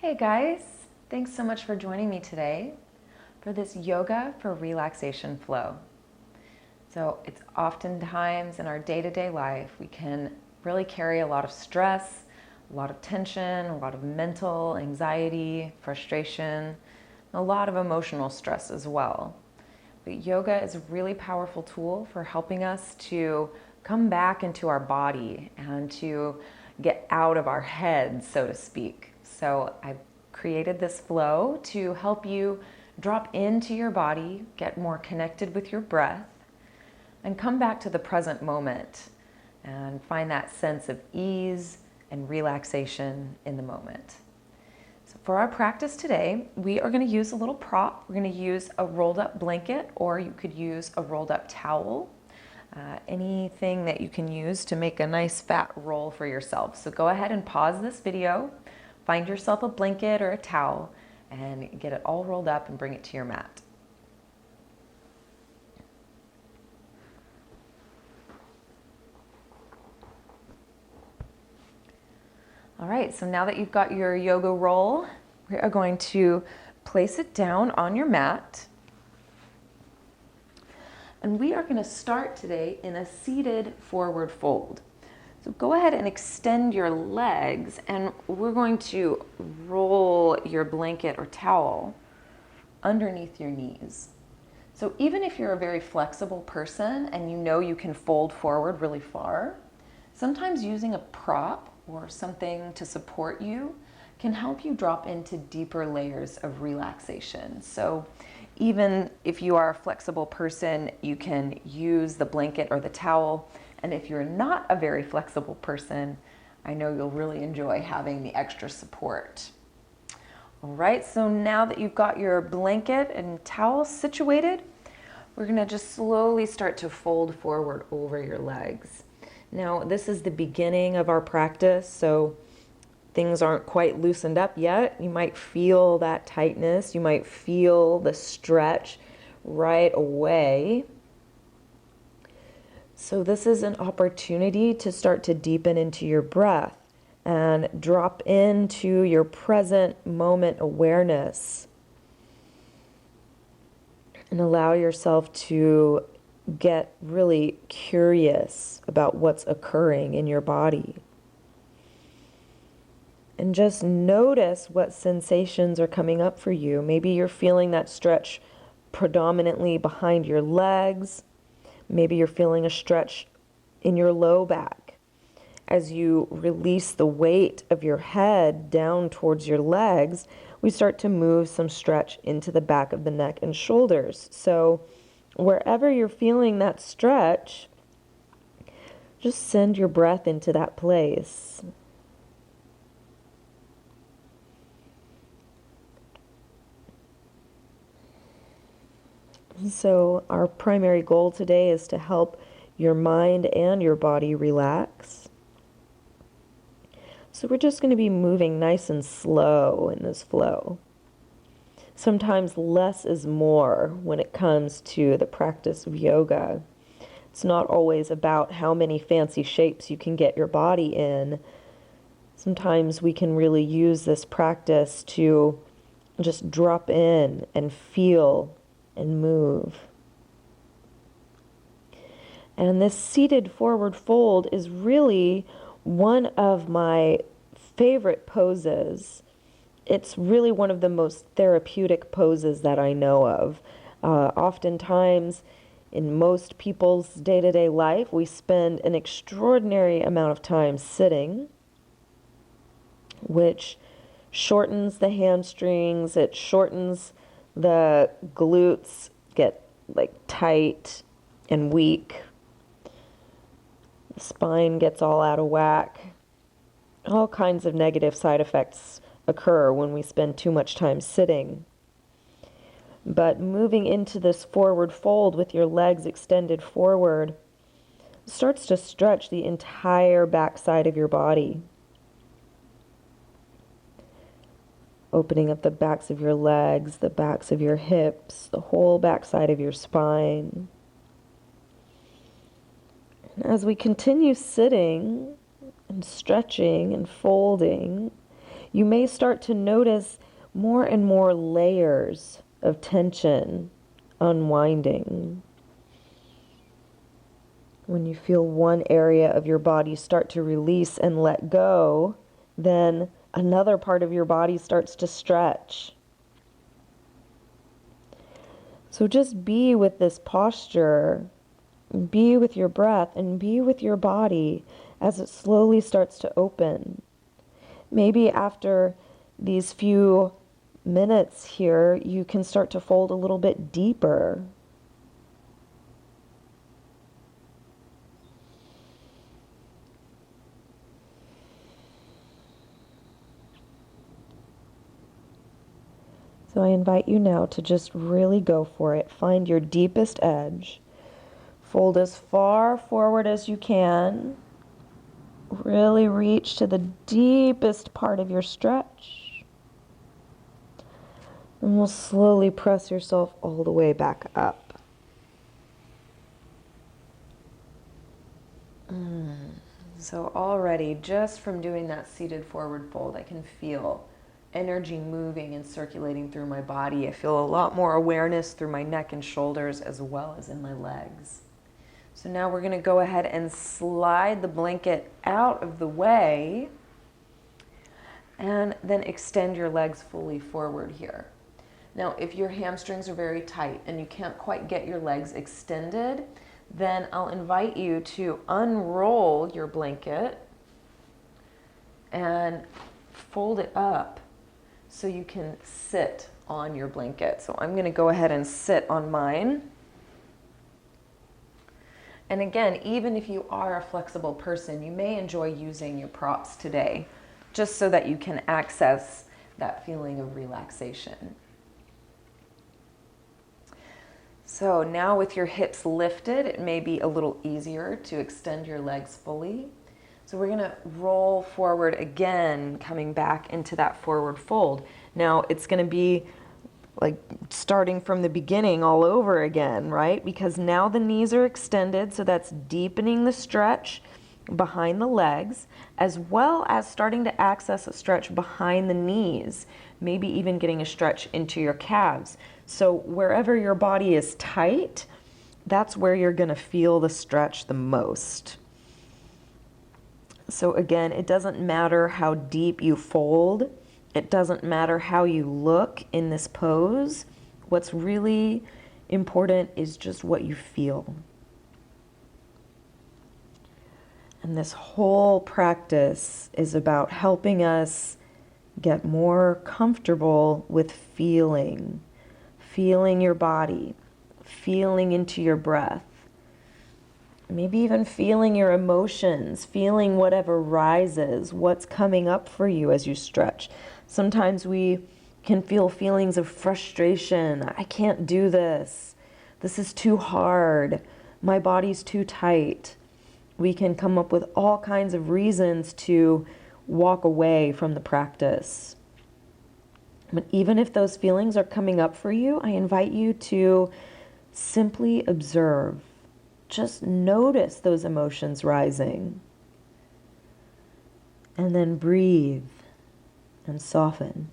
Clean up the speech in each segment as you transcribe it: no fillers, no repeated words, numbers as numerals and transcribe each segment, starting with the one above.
Hey guys, thanks so much for joining me today for this yoga for relaxation flow. So it's oftentimes in our day-to-day life, we can really carry a lot of stress, a lot of tension, a lot of mental anxiety, frustration, a lot of emotional stress as well. But yoga is a really powerful tool for helping us to come back into our body and to get out of our heads, so to speak. So I've created this flow to help you drop into your body, get more connected with your breath, and come back to the present moment and find that sense of ease and relaxation in the moment. So for our practice today, we are going to use a little prop. We're going to use a rolled up blanket, or you could use a rolled up towel. Anything that you can use to make a nice fat roll for yourself. So go ahead and pause this video, find yourself a blanket or a towel, and get it all rolled up and bring it to your mat. All right, so now that you've got your yoga roll, we are going to place it down on your mat. And we are going to start today in a seated forward fold. So go ahead and extend your legs, and we're going to roll your blanket or towel underneath your knees. So even if you're a very flexible person and you know you can fold forward really far, sometimes using a prop or something to support you can help you drop into deeper layers of relaxation. So even if you are a flexible person, you can use the blanket or the towel. And if you're not a very flexible person, I know you'll really enjoy having the extra support. All right, so now that you've got your blanket and towel situated, we're gonna just slowly start to fold forward over your legs. Now, this is the beginning of our practice, so things aren't quite loosened up yet. You might feel that tightness. You might feel the stretch right away. So this is an opportunity to start to deepen into your breath and drop into your present moment awareness and allow yourself to get really curious about what's occurring in your body. And just notice what sensations are coming up for you. Maybe you're feeling that stretch predominantly behind your legs. Maybe you're feeling a stretch in your low back. As you release the weight of your head down towards your legs, we start to move some stretch into the back of the neck and shoulders. So wherever you're feeling that stretch, just send your breath into that place. So our primary goal today is to help your mind and your body relax. So we're just going to be moving nice and slow in this flow. Sometimes less is more when it comes to the practice of yoga. It's not always about how many fancy shapes you can get your body in. Sometimes we can really use this practice to just drop in and feel and move. And this seated forward fold is really one of my favorite poses. It's really one of the most therapeutic poses that I know of. Oftentimes, in most people's day-to-day life, we spend an extraordinary amount of time sitting, which shortens the hamstrings, it shortens the glutes, get like tight and weak. The spine gets all out of whack. All kinds of negative side effects occur when we spend too much time sitting. But moving into this forward fold with your legs extended forward starts to stretch the entire backside of your body. Opening up the backs of your legs, the backs of your hips, the whole backside of your spine. And as we continue sitting and stretching and folding, you may start to notice more and more layers of tension unwinding. When you feel one area of your body start to release and let go, then another part of your body starts to stretch. So just be with this posture, be with your breath, and be with your body as it slowly starts to open. Maybe after these few minutes here, you can start to fold a little bit deeper. So I invite you now to just really go for it. Find your deepest edge. Fold as far forward as you can. Really reach to the deepest part of your stretch. And we'll slowly press yourself all the way back up. So already, just from doing that seated forward fold, I can feel energy moving and circulating through my body. I feel a lot more awareness through my neck and shoulders as well as in my legs. So now we're going to go ahead and slide the blanket out of the way and then extend your legs fully forward here. Now, if your hamstrings are very tight and you can't quite get your legs extended, then I'll invite you to unroll your blanket and fold it up so you can sit on your blanket. So I'm going to go ahead and sit on mine. And again, even if you are a flexible person, you may enjoy using your props today, just so that you can access that feeling of relaxation. So now with your hips lifted, it may be a little easier to extend your legs fully. So we're going to roll forward again, coming back into that forward fold. Now it's going to be like starting from the beginning all over again, right? Because now the knees are extended, so that's deepening the stretch behind the legs, as well as starting to access a stretch behind the knees, maybe even getting a stretch into your calves. So wherever your body is tight, that's where you're going to feel the stretch the most. So again, it doesn't matter how deep you fold. It doesn't matter how you look in this pose. What's really important is just what you feel. And this whole practice is about helping us get more comfortable with feeling your body, feeling into your breath, maybe even feeling your emotions, feeling whatever rises, what's coming up for you as you stretch. Sometimes we can feel feelings of frustration. I can't do this. This is too hard. My body's too tight. We can come up with all kinds of reasons to walk away from the practice. But even if those feelings are coming up for you, I invite you to simply observe. Just notice those emotions rising. And then breathe and soften.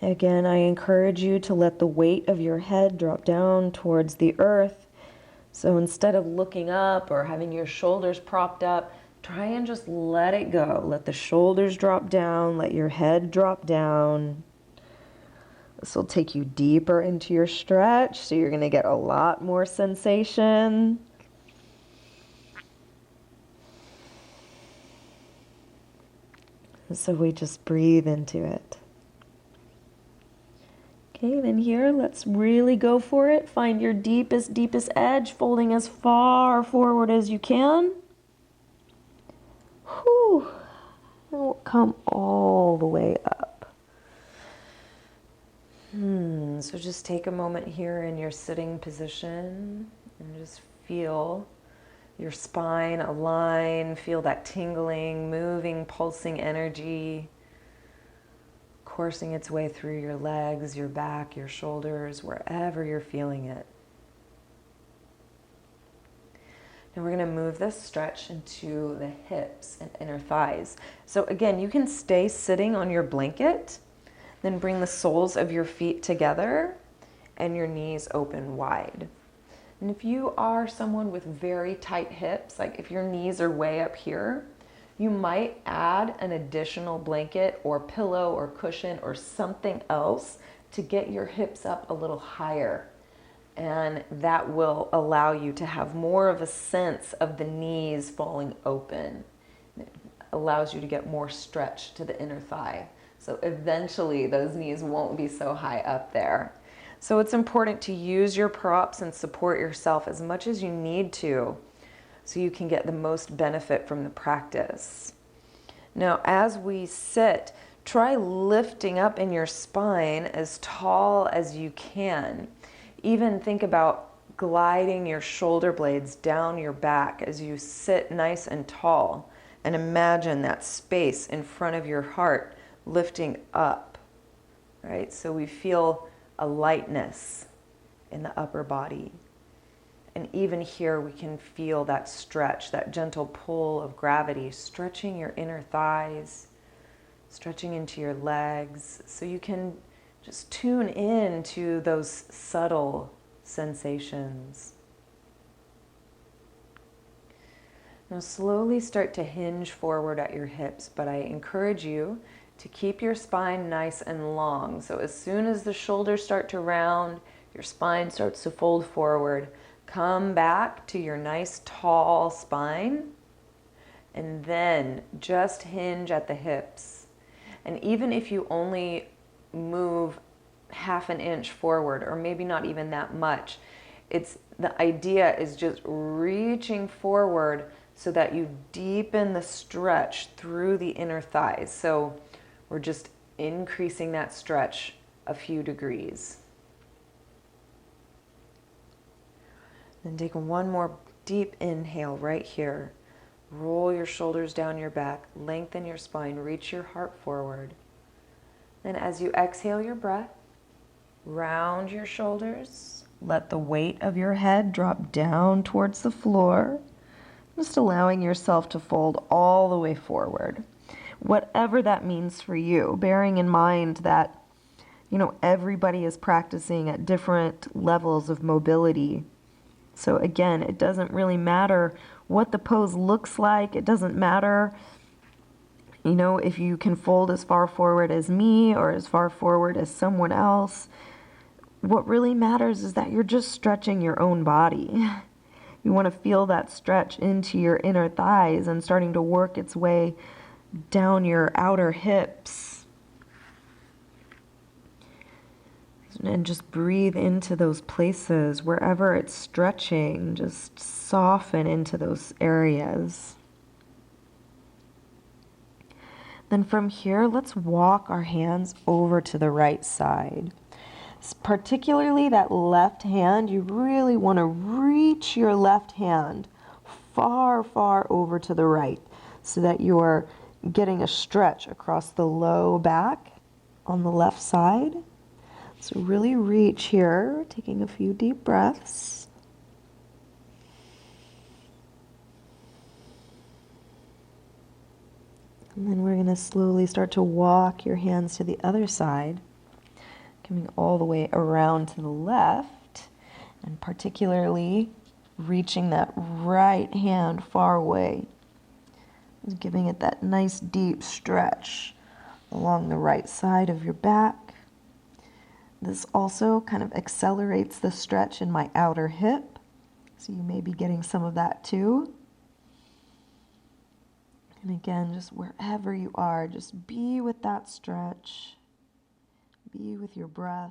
Again, I encourage you to let the weight of your head drop down towards the earth. So instead of looking up or having your shoulders propped up, try and just let it go. Let the shoulders drop down, let your head drop down. This will take you deeper into your stretch, so you're going to get a lot more sensation. So we just breathe into it. Okay, then here, let's really go for it. Find your deepest edge, folding as far forward as you can. Whew. And we'll come all the way up. So just take a moment here in your sitting position and just feel your spine align, feel that tingling, moving, pulsing energy coursing its way through your legs, your back, your shoulders, wherever you're feeling it. Now we're going to move this stretch into the hips and inner thighs. So again, you can stay sitting on your blanket, then bring the soles of your feet together and your knees open wide. And if you are someone with very tight hips, like if your knees are way up here, you might add an additional blanket or pillow or cushion or something else to get your hips up a little higher. And that will allow you to have more of a sense of the knees falling open. It allows you to get more stretch to the inner thigh. So eventually those knees won't be so high up there. So it's important to use your props and support yourself as much as you need to so you can get the most benefit from the practice. Now, as we sit, try lifting up in your spine as tall as you can. Even think about gliding your shoulder blades down your back as you sit nice and tall, and imagine that space in front of your heart lifting up, right? So we feel a lightness in the upper body. And even here we can feel that stretch, that gentle pull of gravity, stretching your inner thighs, stretching into your legs, so you can just tune in to those subtle sensations. Now slowly start to hinge forward at your hips, but I encourage you to keep your spine nice and long. So as soon as the shoulders start to round, your spine starts to fold forward, come back to your nice tall spine, and then just hinge at the hips. And even if you only move half an inch forward, or maybe not even that much, the idea is just reaching forward so that you deepen the stretch through the inner thighs. So we're just increasing that stretch a few degrees. Then take one more deep inhale right here. Roll your shoulders down your back, lengthen your spine, reach your heart forward. Then as you exhale your breath, round your shoulders. Let the weight of your head drop down towards the floor, just allowing yourself to fold all the way forward. Whatever that means for you, bearing in mind that, everybody is practicing at different levels of mobility. So again, it doesn't really matter what the pose looks like. It doesn't matter, if you can fold as far forward as me or as far forward as someone else. What really matters is that you're just stretching your own body. You want to feel that stretch into your inner thighs and starting to work its way down your outer hips. And just breathe into those places. Wherever it's stretching, just soften into those areas. Then from here, let's walk our hands over to the right side. Particularly that left hand, you really want to reach your left hand far, far over to the right so that you're getting a stretch across the low back on the left side. So really reach here, taking a few deep breaths. And then we're going to slowly start to walk your hands to the other side, coming all the way around to the left, and particularly reaching that right hand far away, just giving it that nice deep stretch along the right side of your back. This also kind of accelerates the stretch in my outer hip, so you may be getting some of that too. And again, just wherever you are, just be with that stretch. Be with your breath.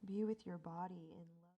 Be with your body in love.